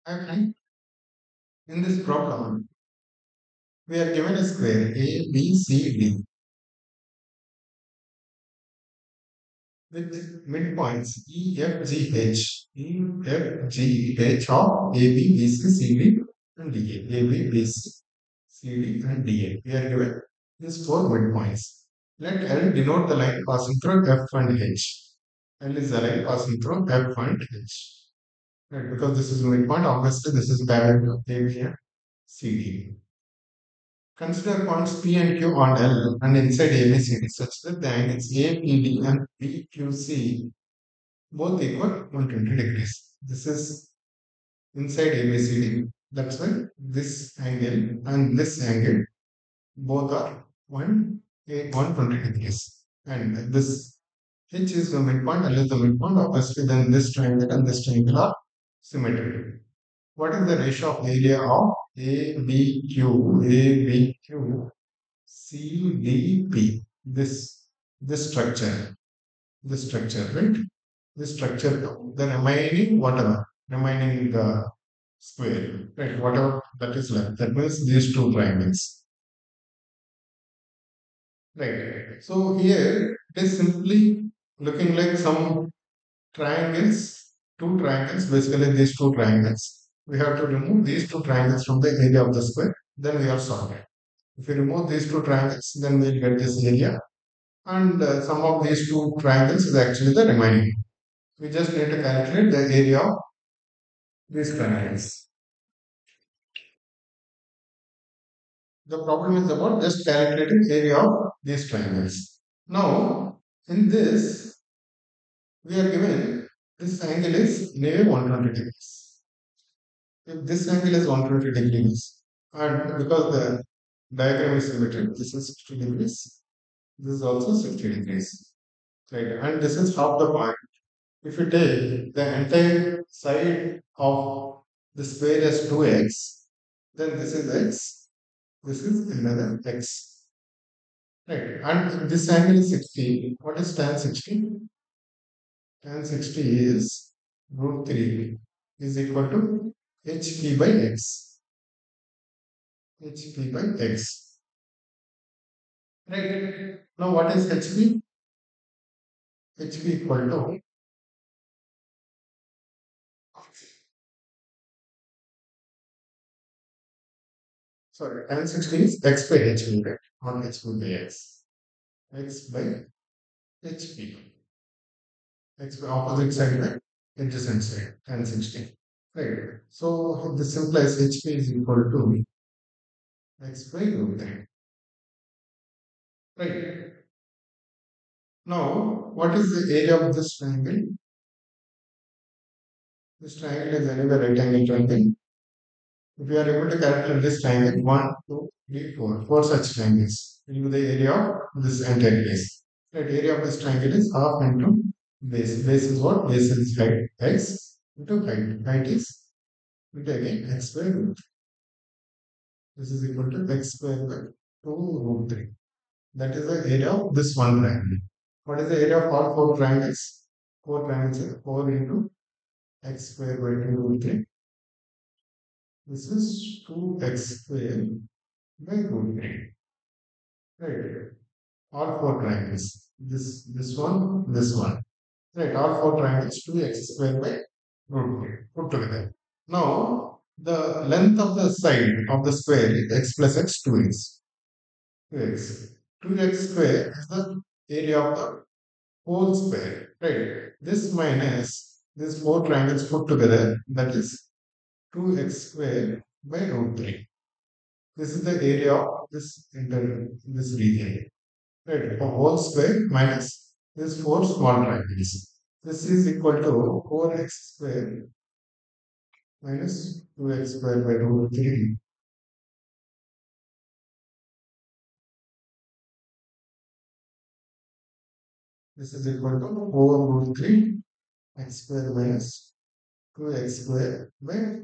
And in this problem, we are given a square A, B, C, D with midpoints E, F, G, H. E, F, G, H of A, B, B, C, C, D, and D, A. A, B, B, C, C, D, and D, A. We are given these four midpoints. Let L denote the line passing through F and H. L is the line passing through F and H. Right, because this is midpoint, obviously this is parallel to A, B, and C, D. Consider points P and Q on L and inside ABCD such that the angles APD and PQC both equal 120 degrees. This is inside ABCD. That's why this angle and this angle both are 120 degrees. And this H is the midpoint, L is the midpoint. Obviously, then this triangle and this triangle are symmetrical. What is the ratio of area of ABQ, CDP? This structure, right? This structure, the remaining whatever, remaining square, right? Whatever that is left. That means these two triangles, right? So here it is simply looking like some triangles, two triangles, basically these two triangles. We have to remove these two triangles from the area of the square, then we are sorted. If we remove these two triangles, then we'll get this area. And sum of these two triangles is actually the remaining. We just need to calculate the area of these triangles. The problem is about just calculating area of these triangles. Now, in this, we are given this angle is near 120 degrees. If this angle is 120 degrees, and because the diagram is symmetric, this is 60 degrees, this is also 60 degrees, right? And this is half the point. If you take the entire side of the square as 2x, then this is x, this is another x, right? And this angle is 60. What is tan 60? Tan 60 is root 3 is equal to hp by x, hp by x, right? Now what is hp? hp equal to, sorry, tan 60 is x by hp, right? Not hp by x, x by hp. X by opposite side by adjacent side, tan 60. Right. So this implies HP is equal to x by root 3. Right. Now, what is the area of this triangle? This triangle is anyway right angle triangle. If we are able to calculate this triangle, one, two, three, four such triangles will be the area of this entire base. Right. Area of this triangle is half into base. Base is what? Base is height x into height. Height is into again x by root. This is equal to x square by 2 root 3. That is the area of this one triangle. What is the area of all four triangles? Four triangles are 4 into x square by 2 root 3. This is 2x square by root 3. Right. All four triangles. This one, this one. Right. All four triangles 2x square by root 3 put together. Now, the length of the side of the square is x plus x 2x. 2x. 2x square is the area of the whole square, right? This minus these four triangles put together, that is 2x square by root 3. This is the area of this region, right? A whole square minus these four small triangles. This is equal to 4x square minus 2x square by root 3. This is equal to 4 root 3 x square minus 2x square by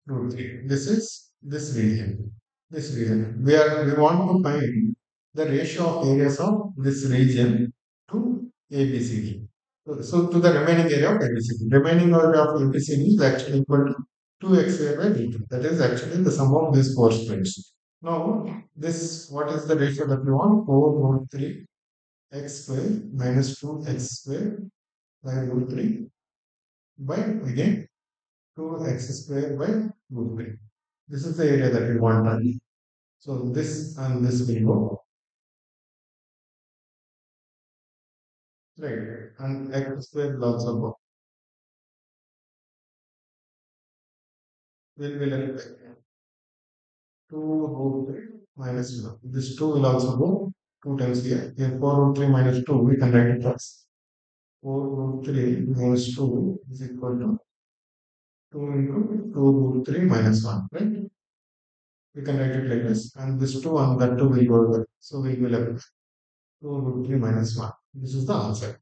root 3. This is this region. This region. We want to find the ratio of areas of this region to ABCD. So to the remaining area of ABCD. Remaining area of ABCD is actually equal to 2x square by root 2. That is actually the sum of these four squares. Now, this what is the ratio that we want? 4 root 3 x square minus 2x square by root 3 by again 2x square by root 3. This is the area that we want. Right? So this and this will go right, and x square will also go. Will help 2 root 3 minus 1. This 2 will also go 2 times here. Here 4 root 3 minus 2, we can write it as 4 root 3 minus 2 is equal to 2 into 2 root 3 minus 1, right? We can write it like this, and this 2 and that 2 will go over. So we will have 2 root 3 minus 1. This is the answer.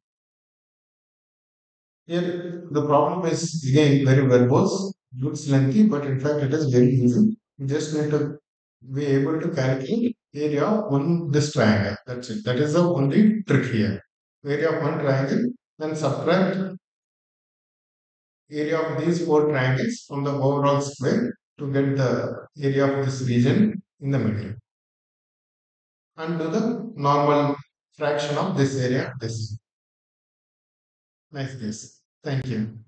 Here, the problem is again very verbose, looks lengthy, but in fact it is very easy. You just need to be able to calculate area on this triangle. That's it. That is the only trick here. Area of one triangle, then subtract area of these four triangles from the overall square to get the area of this region in the middle. And do the normal fraction of this area. This. Nice guess. Thank you.